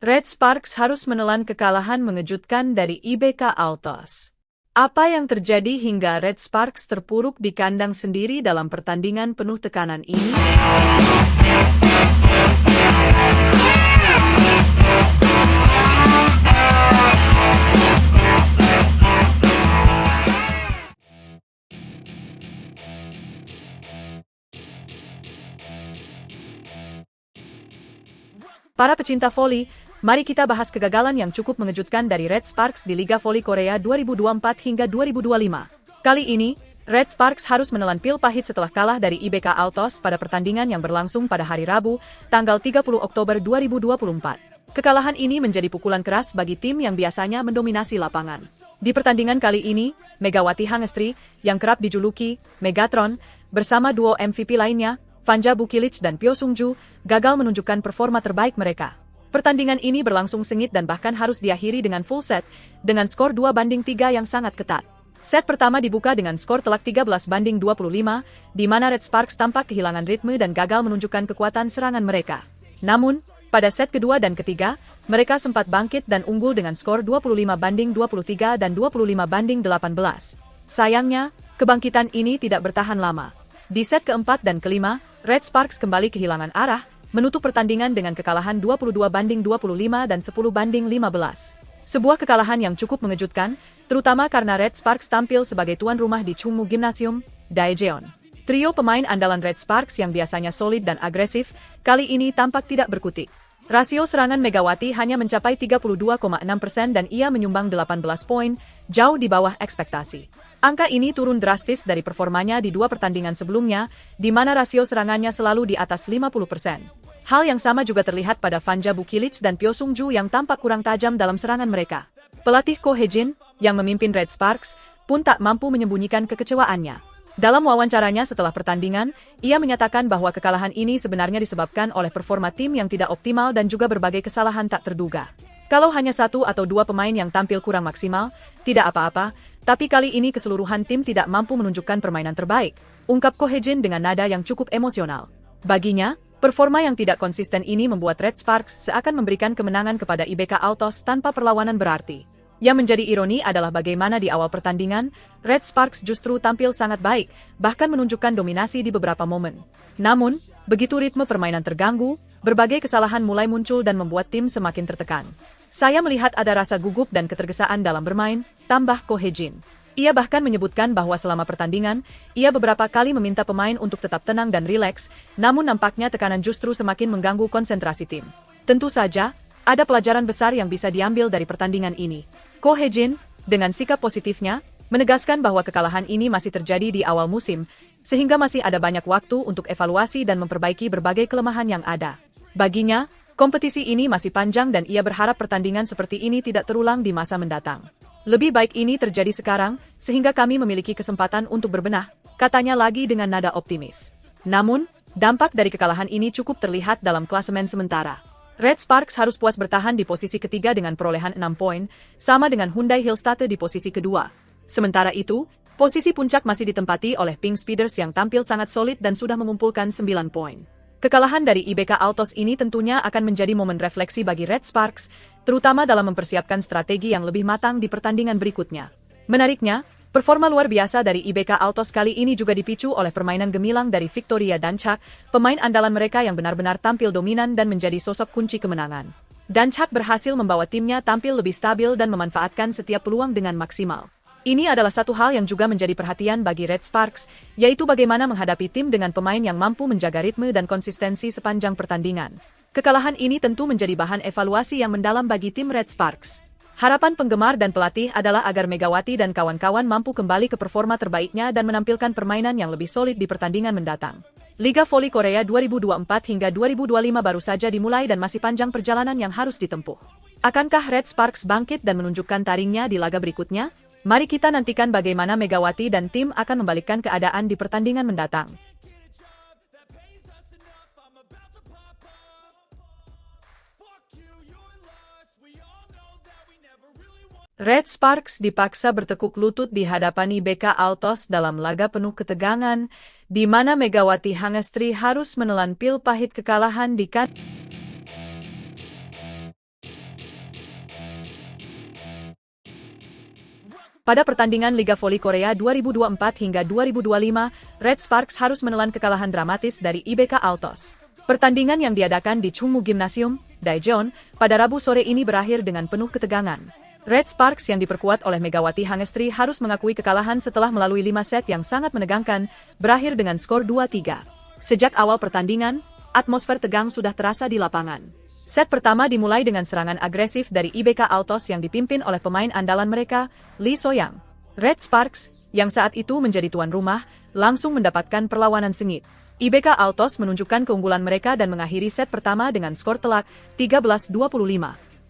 Red Sparks harus menelan kekalahan mengejutkan dari IBK Altos. Apa yang terjadi hingga Red Sparks terpuruk di kandang sendiri dalam pertandingan penuh tekanan ini? Para pecinta voli, mari kita bahas kegagalan yang cukup mengejutkan dari Red Sparks di Liga Voli Korea 2024 hingga 2025. Kali ini, Red Sparks harus menelan pil pahit setelah kalah dari IBK Altos pada pertandingan yang berlangsung pada hari Rabu, tanggal 30 Oktober 2024. Kekalahan ini menjadi pukulan keras bagi tim yang biasanya mendominasi lapangan. Di pertandingan kali ini, Megawati Hangestri, yang kerap dijuluki Megatron, bersama duo MVP lainnya, Fanja Bukilic dan Pyo Sungju, gagal menunjukkan performa terbaik mereka. Pertandingan ini berlangsung sengit dan bahkan harus diakhiri dengan full set, dengan skor 2-3 yang sangat ketat. Set pertama dibuka dengan skor telak 13-25, di mana Red Sparks tampak kehilangan ritme dan gagal menunjukkan kekuatan serangan mereka. Namun, pada set kedua dan ketiga, mereka sempat bangkit dan unggul dengan skor 25-23 dan 25-18. Sayangnya, kebangkitan ini tidak bertahan lama. Di set keempat dan kelima, Red Sparks kembali kehilangan arah, menutup pertandingan dengan kekalahan 22-25 dan 10-15. Sebuah kekalahan yang cukup mengejutkan, terutama karena Red Sparks tampil sebagai tuan rumah di Chungmu Gymnasium, Daejeon. Trio pemain andalan Red Sparks yang biasanya solid dan agresif, kali ini tampak tidak berkutik. Rasio serangan Megawati hanya mencapai 32,6% dan ia menyumbang 18 poin, jauh di bawah ekspektasi. Angka ini turun drastis dari performanya di dua pertandingan sebelumnya, di mana rasio serangannya selalu di atas 50%. Hal yang sama juga terlihat pada Fanja Bukilic dan Pyo Sungju yang tampak kurang tajam dalam serangan mereka. Pelatih Ko Hejin, yang memimpin Red Sparks, pun tak mampu menyembunyikan kekecewaannya. Dalam wawancaranya setelah pertandingan, ia menyatakan bahwa kekalahan ini sebenarnya disebabkan oleh performa tim yang tidak optimal dan juga berbagai kesalahan tak terduga. Kalau hanya satu atau dua pemain yang tampil kurang maksimal, tidak apa-apa, tapi kali ini keseluruhan tim tidak mampu menunjukkan permainan terbaik, ungkap Ko Hejin dengan nada yang cukup emosional. Baginya, performa yang tidak konsisten ini membuat Red Sparks seakan memberikan kemenangan kepada IBK Altos tanpa perlawanan berarti. Yang menjadi ironi adalah bagaimana di awal pertandingan, Red Sparks justru tampil sangat baik, bahkan menunjukkan dominasi di beberapa momen. Namun, begitu ritme permainan terganggu, berbagai kesalahan mulai muncul dan membuat tim semakin tertekan. Saya melihat ada rasa gugup dan ketergesaan dalam bermain, tambah Ko Hejin. Ia bahkan menyebutkan bahwa selama pertandingan, ia beberapa kali meminta pemain untuk tetap tenang dan rileks, namun nampaknya tekanan justru semakin mengganggu konsentrasi tim. Tentu saja, ada pelajaran besar yang bisa diambil dari pertandingan ini. Ko Hejin, dengan sikap positifnya, menegaskan bahwa kekalahan ini masih terjadi di awal musim, sehingga masih ada banyak waktu untuk evaluasi dan memperbaiki berbagai kelemahan yang ada. Baginya, kompetisi ini masih panjang dan ia berharap pertandingan seperti ini tidak terulang di masa mendatang. Lebih baik ini terjadi sekarang, sehingga kami memiliki kesempatan untuk berbenah, katanya lagi dengan nada optimis. Namun, dampak dari kekalahan ini cukup terlihat dalam klasemen sementara. Red Sparks harus puas bertahan di posisi ketiga dengan perolehan 6 poin, sama dengan Hyundai Hillstate di posisi kedua. Sementara itu, posisi puncak masih ditempati oleh Pink Speeders yang tampil sangat solid dan sudah mengumpulkan 9 poin. Kekalahan dari IBK Altos ini tentunya akan menjadi momen refleksi bagi Red Sparks, terutama dalam mempersiapkan strategi yang lebih matang di pertandingan berikutnya. Menariknya, performa luar biasa dari IBK Altos kali ini juga dipicu oleh permainan gemilang dari Victoria Danchak, pemain andalan mereka yang benar-benar tampil dominan dan menjadi sosok kunci kemenangan. Danchak berhasil membawa timnya tampil lebih stabil dan memanfaatkan setiap peluang dengan maksimal. Ini adalah satu hal yang juga menjadi perhatian bagi Red Sparks, yaitu bagaimana menghadapi tim dengan pemain yang mampu menjaga ritme dan konsistensi sepanjang pertandingan. Kekalahan ini tentu menjadi bahan evaluasi yang mendalam bagi tim Red Sparks. Harapan penggemar dan pelatih adalah agar Megawati dan kawan-kawan mampu kembali ke performa terbaiknya dan menampilkan permainan yang lebih solid di pertandingan mendatang. Liga Voli Korea 2024 hingga 2025 baru saja dimulai dan masih panjang perjalanan yang harus ditempuh. Akankah Red Sparks bangkit dan menunjukkan taringnya di laga berikutnya? Mari kita nantikan bagaimana Megawati dan tim akan membalikkan keadaan di pertandingan mendatang. Red Sparks dipaksa bertekuk lutut di hadapan IBK Altos dalam laga penuh ketegangan, di mana Megawati Hangestri harus menelan pil pahit kekalahan di Pada pertandingan Liga Voli Korea 2024 hingga 2025, Red Sparks harus menelan kekalahan dramatis dari IBK Altos. Pertandingan yang diadakan di Chungmu Gymnasium, Daejeon, pada Rabu sore ini berakhir dengan penuh ketegangan. Red Sparks yang diperkuat oleh Megawati Hangestri harus mengakui kekalahan setelah melalui 5 set yang sangat menegangkan, berakhir dengan skor 2-3. Sejak awal pertandingan, atmosfer tegang sudah terasa di lapangan. Set pertama dimulai dengan serangan agresif dari IBK Altos yang dipimpin oleh pemain andalan mereka, Lee Soyang. Red Sparks, yang saat itu menjadi tuan rumah, langsung mendapatkan perlawanan sengit. IBK Altos menunjukkan keunggulan mereka dan mengakhiri set pertama dengan skor telak 13-25.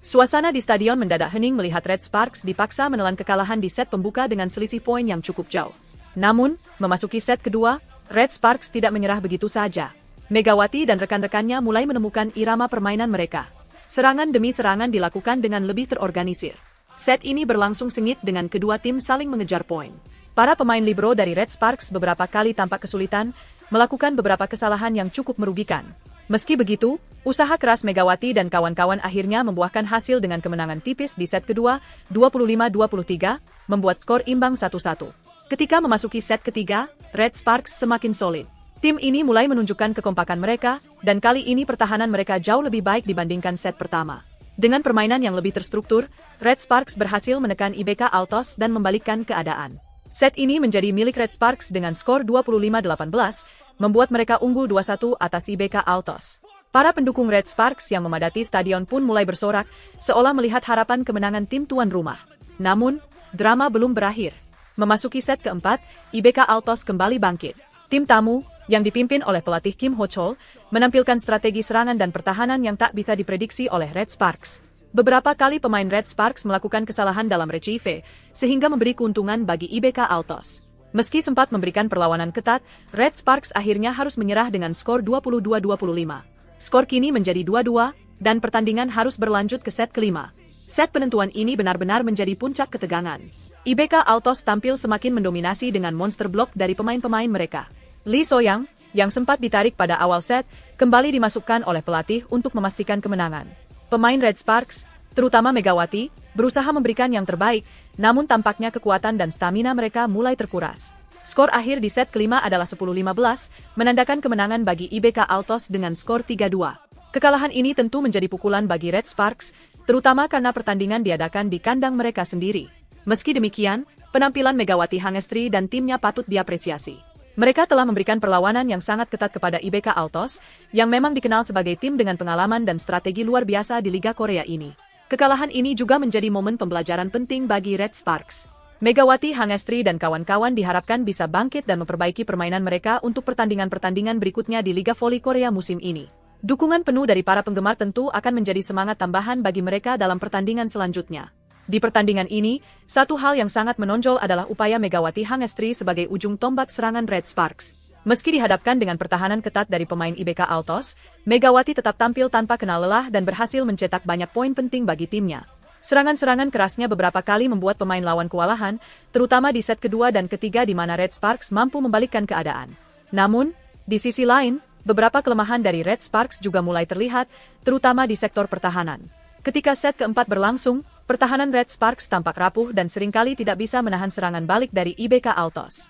Suasana di stadion mendadak hening melihat Red Sparks dipaksa menelan kekalahan di set pembuka dengan selisih poin yang cukup jauh. Namun, memasuki set kedua, Red Sparks tidak menyerah begitu saja. Megawati dan rekan-rekannya mulai menemukan irama permainan mereka. Serangan demi serangan dilakukan dengan lebih terorganisir. Set ini berlangsung sengit dengan kedua tim saling mengejar poin. Para pemain libero dari Red Sparks beberapa kali tampak kesulitan, melakukan beberapa kesalahan yang cukup merugikan. Meski begitu, usaha keras Megawati dan kawan-kawan akhirnya membuahkan hasil dengan kemenangan tipis di set kedua, 25-23, membuat skor imbang 1-1. Ketika memasuki set ketiga, Red Sparks semakin solid. Tim ini mulai menunjukkan kekompakan mereka, dan kali ini pertahanan mereka jauh lebih baik dibandingkan set pertama. Dengan permainan yang lebih terstruktur, Red Sparks berhasil menekan IBK Altos dan membalikkan keadaan. Set ini menjadi milik Red Sparks dengan skor 25-18, membuat mereka unggul 2-1 atas IBK Altos. Para pendukung Red Sparks yang memadati stadion pun mulai bersorak, seolah melihat harapan kemenangan tim tuan rumah. Namun, drama belum berakhir. Memasuki set keempat, IBK Altos kembali bangkit. Tim tamu, yang dipimpin oleh pelatih Kim Ho-chol, menampilkan strategi serangan dan pertahanan yang tak bisa diprediksi oleh Red Sparks. Beberapa kali pemain Red Sparks melakukan kesalahan dalam retrieve, sehingga memberi keuntungan bagi IBK Altos. Meski sempat memberikan perlawanan ketat, Red Sparks akhirnya harus menyerah dengan skor 22-25. Skor kini menjadi 2-2, dan pertandingan harus berlanjut ke set kelima. Set penentuan ini benar-benar menjadi puncak ketegangan. IBK Altos tampil semakin mendominasi dengan monster block dari pemain-pemain mereka. Lee Soyang, yang sempat ditarik pada awal set, kembali dimasukkan oleh pelatih untuk memastikan kemenangan. Pemain Red Sparks, terutama Megawati, berusaha memberikan yang terbaik, namun tampaknya kekuatan dan stamina mereka mulai terkuras. Skor akhir di set kelima adalah 10-15, menandakan kemenangan bagi IBK Altos dengan skor 3-2. Kekalahan ini tentu menjadi pukulan bagi Red Sparks, terutama karena pertandingan diadakan di kandang mereka sendiri. Meski demikian, penampilan Megawati Hangestri dan timnya patut diapresiasi. Mereka telah memberikan perlawanan yang sangat ketat kepada IBK Altos, yang memang dikenal sebagai tim dengan pengalaman dan strategi luar biasa di Liga Korea ini. Kekalahan ini juga menjadi momen pembelajaran penting bagi Red Sparks. Megawati Hangestri dan kawan-kawan diharapkan bisa bangkit dan memperbaiki permainan mereka untuk pertandingan-pertandingan berikutnya di Liga Voli Korea musim ini. Dukungan penuh dari para penggemar tentu akan menjadi semangat tambahan bagi mereka dalam pertandingan selanjutnya. Di pertandingan ini, satu hal yang sangat menonjol adalah upaya Megawati Hangestri sebagai ujung tombak serangan Red Sparks. Meski dihadapkan dengan pertahanan ketat dari pemain IBK Altos, Megawati tetap tampil tanpa kenal lelah dan berhasil mencetak banyak poin penting bagi timnya. Serangan-serangan kerasnya beberapa kali membuat pemain lawan kewalahan, terutama di set kedua dan ketiga di mana Red Sparks mampu membalikkan keadaan. Namun, di sisi lain, beberapa kelemahan dari Red Sparks juga mulai terlihat, terutama di sektor pertahanan. Ketika set keempat berlangsung, pertahanan Red Sparks tampak rapuh dan seringkali tidak bisa menahan serangan balik dari IBK Altos.